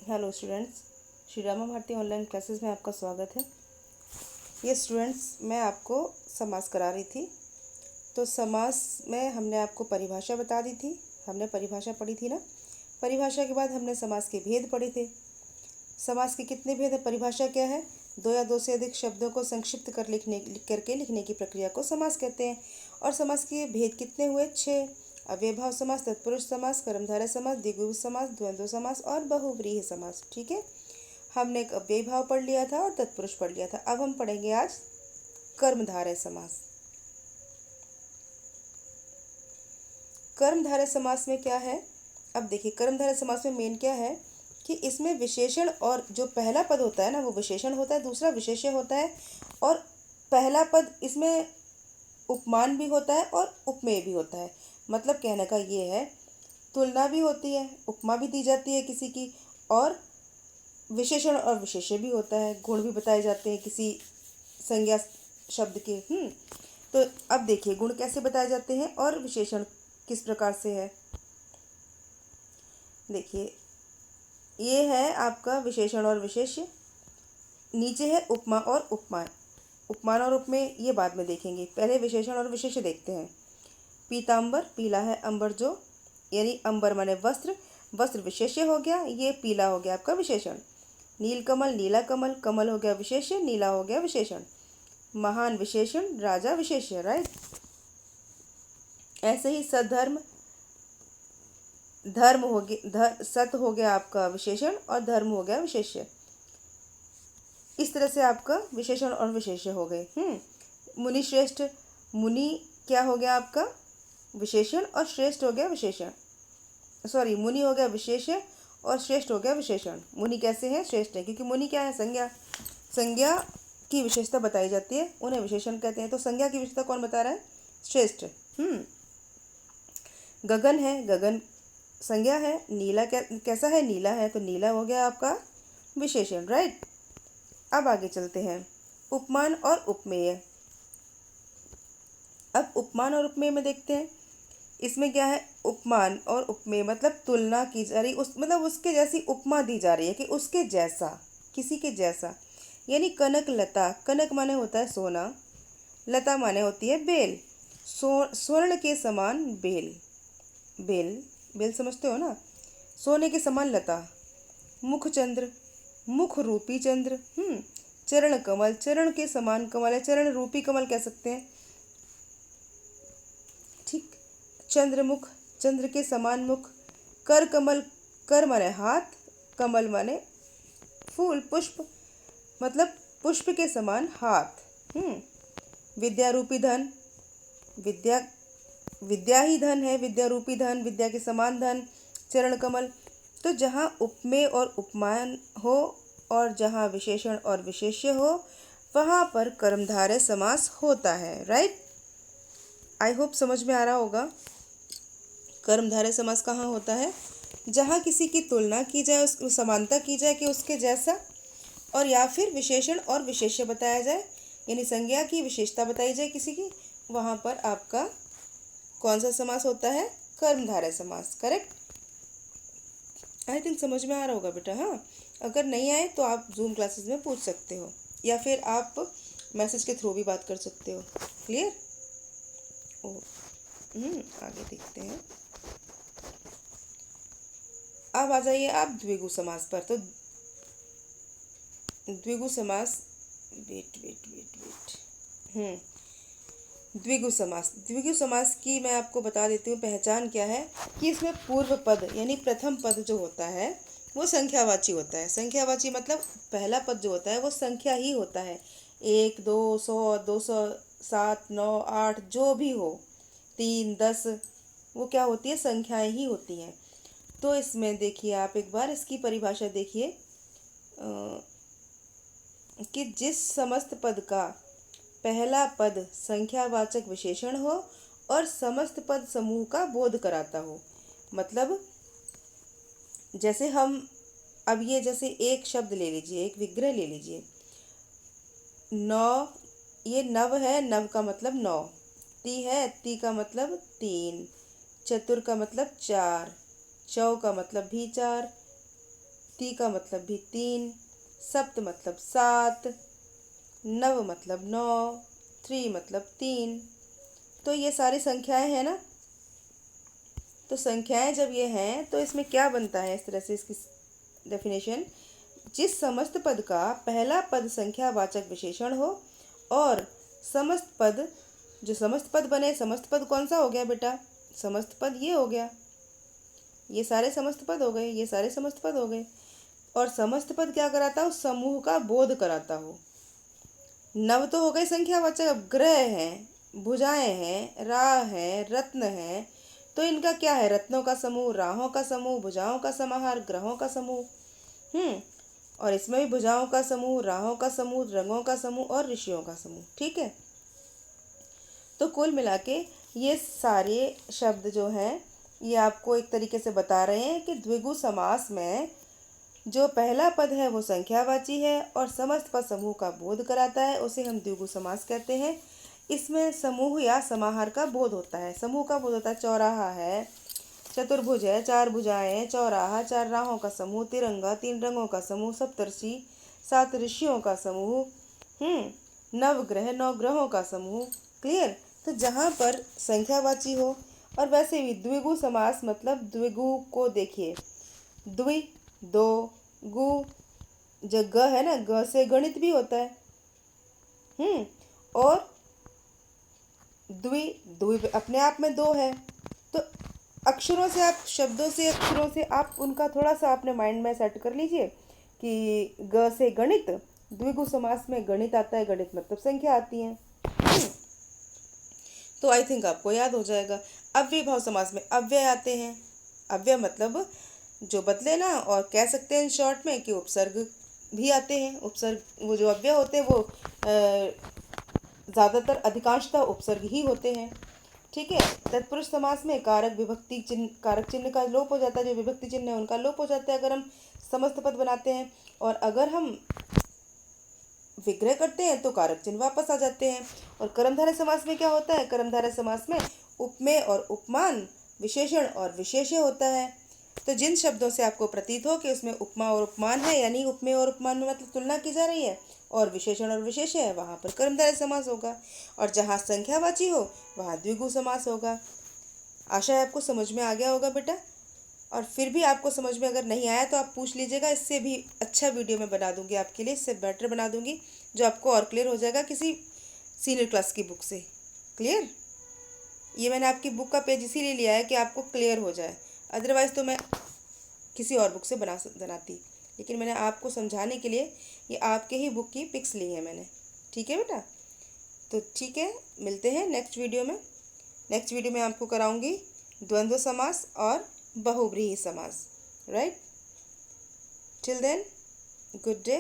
Hello students, Shri Rama Bharati online classes में आपका स्वागत है। ये स्टूडेंट्स, मैं आपको समास करा रही थी। तो समास में हमने आपको परिभाषा बता दी थी। हमने परिभाषा पढ़ी थी ना। परिभाषा के बाद हमने समास के भेद पढ़े थे। समास के कितने भेद है? परिभाषा क्या है? दो या दो से अधिक शब्दों को संक्षिप्त करके लिखने की प्रक्रिया को समास कहते हैं। और समास के भेद कितने हुए? 6। अव्ययभाव समास, तत्पुरुष समास, कर्मधारय समास, द्विगु समास, द्वंद्व समास और बहुव्रीहि समास। ठीक है, हमने एक अव्ययभाव पढ़ लिया था और तत्पुरुष पढ़ लिया था। अब हम पढ़ेंगे आज कर्मधारय समास। कर्मधारय समास में क्या है? अब देखिए, कर्मधारय समास में मेन क्या है कि इसमें विशेषण, और जो पहला पद होता है ना वो विशेषण होता है, दूसरा विशेष्य होता है। और पहला पद इसमें उपमान भी होता है और उपमेय भी होता है। मतलब कहने का ये है, तुलना भी होती है, उपमा भी दी जाती है किसी की, और विशेषण और विशेष्य भी होता है, गुण भी बताए जाते हैं किसी संज्ञा शब्द के। तो अब देखिए, गुण कैसे बताए जाते हैं और विशेषण किस प्रकार से है। देखिए, ये है आपका विशेषण और विशेष्य। नीचे है उपमा और उपमान। उपमान और उपमेय ये बाद में देखेंगे, पहले विशेषण और विशेष्य देखते हैं। पीतांबर, पीला है अंबर जो, यानी अंबर माने वस्त्र, वस्त्र विशेष्य हो गया, ये पीला हो गया आपका विशेषण। नीलकमल, नीला कमल, कमल हो गया विशेष्य, नीला हो गया विशेषण। महान विशेषण, राजा विशेष्य, राइट। ऐसे ही सधर्म, धर्म हो गया, सत हो गया आपका विशेषण और धर्म हो गया विशेष्य। इस तरह से आपका विशेषण और विशेष्य हो गए। मुनि श्रेष्ठ, मुनि क्या हो गया आपका विशेषण और श्रेष्ठ हो गया विशेषण। सॉरी, मुनि हो गया विशेष्य और श्रेष्ठ हो गया विशेषण। मुनि कैसे है? श्रेष्ठ है, क्योंकि मुनि क्या है? संज्ञा। संज्ञा की विशेषता बताई जाती है, उन्हें विशेषण कहते हैं। तो संज्ञा की विशेषता कौन बता रहा है? श्रेष्ठ। गगन है, गगन संज्ञा है। नीला कैसा है? नीला है, तो नीला हो गया आपका विशेषण, राइट। अब आगे चलते हैं, उपमान और उपमेय। अब उपमान और उपमेय में देखते हैं, इसमें क्या है? उपमान और उपमेय मतलब तुलना की जा रही, उस मतलब उसके जैसी उपमा दी जा रही है कि उसके जैसा, किसी के जैसा। यानी कनक लता, कनक माने होता है सोना, लता माने होती है बेल। स्वर्ण के समान बेल, बेल बेल समझते हो ना, सोने के समान लता। मुख चंद्र, मुख रूपी चंद्र। चरण कमल, चरण के समान कमल है, चरण रूपी कमल कह सकते हैं, ठीक। चंद्रमुख, चंद्र के समान मुख। कर कमल, कर माने हाथ, कमल माने फूल, पुष्प, मतलब पुष्प के समान हाथ। विद्या रूपी धन, विद्या, विद्या ही धन है, विद्या रूपी धन, विद्या के समान धन, चरण कमल। तो जहाँ उपमेय और उपमान हो और जहाँ विशेषण और विशेष्य हो, वहाँ पर कर्मधारय समास होता है, राइट। आई होप समझ में आ रहा होगा। कर्मधारय समास कहाँ होता है? जहाँ किसी की तुलना की जाए, उस समानता की जाए कि उसके जैसा, और या फिर विशेषण और विशेष्य बताया जाए, यानी संज्ञा की विशेषता बताई जाए किसी की, वहाँ पर आपका कौन सा समास होता है? कर्मधारय समास, करेक्ट। आई थिंक समझ में आ रहा होगा बेटा। हाँ, अगर नहीं आए तो आप जूम क्लासेस में पूछ सकते हो, या फिर आप मैसेज के थ्रू भी बात कर सकते हो। क्लियर? ओ, आगे देखते हैं। अब आ जाइए आप द्विगु समास पर। तो द्विगु समास, वेट वेट वेट वेट, द्विगु समास, द्विगु समास की मैं आपको बता देती हूँ पहचान क्या है, कि इसमें पूर्व पद यानी प्रथम पद जो होता है वो संख्यावाची होता है। संख्यावाची मतलब पहला पद जो होता है वो संख्या ही होता है। 1, 2, 100, 200, 7, 9, 8 जो भी हो, 3, 10, वो क्या होती है? संख्याएं ही होती हैं। तो इसमें देखिए, आप एक बार इसकी परिभाषा देखिए, कि जिस समस्त पद का पहला पद संख्यावाचक विशेषण हो और समस्त पद समूह का बोध कराता हो। मतलब जैसे हम, अब ये जैसे एक शब्द ले लीजिए, एक विग्रह ले लीजिए, नौ, ये नव है, नव का मतलब 9। ती है, ती का मतलब 3। चतुर का मतलब 4। चौ का मतलब भी 4। ती का मतलब भी 3, सप्त मतलब 7, नव मतलब 9, 3 मतलब 3। तो ये सारी संख्याएं हैं ना। तो संख्याएं जब ये हैं तो इसमें क्या बनता है, इस तरह से इसकी डेफिनेशन, जिस समस्त पद का पहला पद संख्यावाचक विशेषण हो और समस्त पद, जो समस्त पद बने, समस्त पद कौन सा हो गया बेटा, समस्त पद ये हो गया, ये सारे समस्त पद हो गए, ये सारे समस्त पद हो गए। और समस्त पद क्या कराता हो, समूह का बोध कराता हो। नव तो हो गए संख्यावाचक, अब ग्रह हैं, भुजाएं हैं, राह है, रत्न है, तो इनका क्या है, रत्नों का समूह, राहों का समूह, भुजाओं का समाहार, ग्रहों का समूह। और इसमें भी भुजाओं का समूह, राहों का समूह, रंगों का समूह और ऋषियों का समूह। ठीक है। तो कुल मिला के ये सारे शब्द जो हैं ये आपको एक तरीके से बता रहे हैं कि द्विगु समास में जो पहला पद है वो संख्यावाची है और समस्त पद समूह का बोध कराता है, उसे हम द्विगु समास कहते हैं। इसमें समूह या समाहार का बोध होता है, समूह का बोध होता है। चौराहा है, चतुर्भुज है, 4 भुजाएं, चौराहा, 4 राहों का समूह, तिरंगा, 3 रंगों का समूह, सप्तर्षि, 7 ऋषियों का समूह, नवग्रह, 9 ग्रहों का समूह। क्लियर। तो जहाँ पर संख्यावाची हो, और वैसे भी द्विगु समास मतलब द्विगु को देखिए, द्वि दो, गु, जो ग है ना, ग से गणित भी होता है। और द्वि, द्वि अपने आप में दो है। तो अक्षरों से आप, शब्दों से, अक्षरों से आप उनका थोड़ा सा अपने माइंड में सेट कर लीजिए कि ग से गणित, द्विगु समास में गणित आता है, गणित मतलब संख्या आती है। तो आई थिंक आपको याद हो जाएगा। अव्यय भाव समास में अव्यय आते हैं, अव्यय मतलब जो बदले ना, और कह सकते हैं शॉर्ट में कि उपसर्ग भी आते हैं। उपसर्ग, वो जो अव्यय होते हैं वो ज़्यादातर अधिकांशतः उपसर्ग ही होते हैं। ठीक है। तत्पुरुष समास में कारक विभक्ति चिन्ह, कारक चिन्ह का लोप हो जाता है, जो विभक्ति चिन्ह है उनका लोप हो जाता है अगर हम समस्त पद बनाते हैं। और अगर हम विग्रह करते हैं तो कारक चिन्ह वापस आ जाते हैं। और कर्मधारय समास में क्या होता है, कर्मधारय समास में उपमेय और उपमान, विशेषण और विशेष्य होता है। तो जिन शब्दों से आपको प्रतीत हो कि उसमें उपमा और उपमान है, यानी उपमेय और उपमान में मतलब तुलना की जा रही है, और विशेषण और विशेष्य है, वहाँ पर कर्मधारय समास होगा। और जहाँ संख्यावाची हो वहाँ द्विगु समास होगा। आशा है आपको समझ में आ गया होगा बेटा। और फिर भी आपको समझ में अगर नहीं आया तो आप पूछ लीजिएगा, इससे भी अच्छा वीडियो मैं बना दूंगी आपके लिए, इससे बेटर बना दूंगी, जो आपको और क्लियर हो जाएगा किसी सीनियर क्लास की बुक से। क्लियर। ये मैंने आपकी बुक का पेज इसीलिए लिया है कि आपको क्लियर हो जाए, अदरवाइज़ तो मैं किसी और बुक से बनाती, लेकिन मैंने आपको समझाने के लिए ये आपके ही बुक की पिक्स ली है मैंने। ठीक है बेटा। तो ठीक है, मिलते हैं नेक्स्ट वीडियो में। नेक्स्ट वीडियो में आपको कराऊंगी द्वंद्व समास और बहुव्रीहि समास। Right. Till then, good day.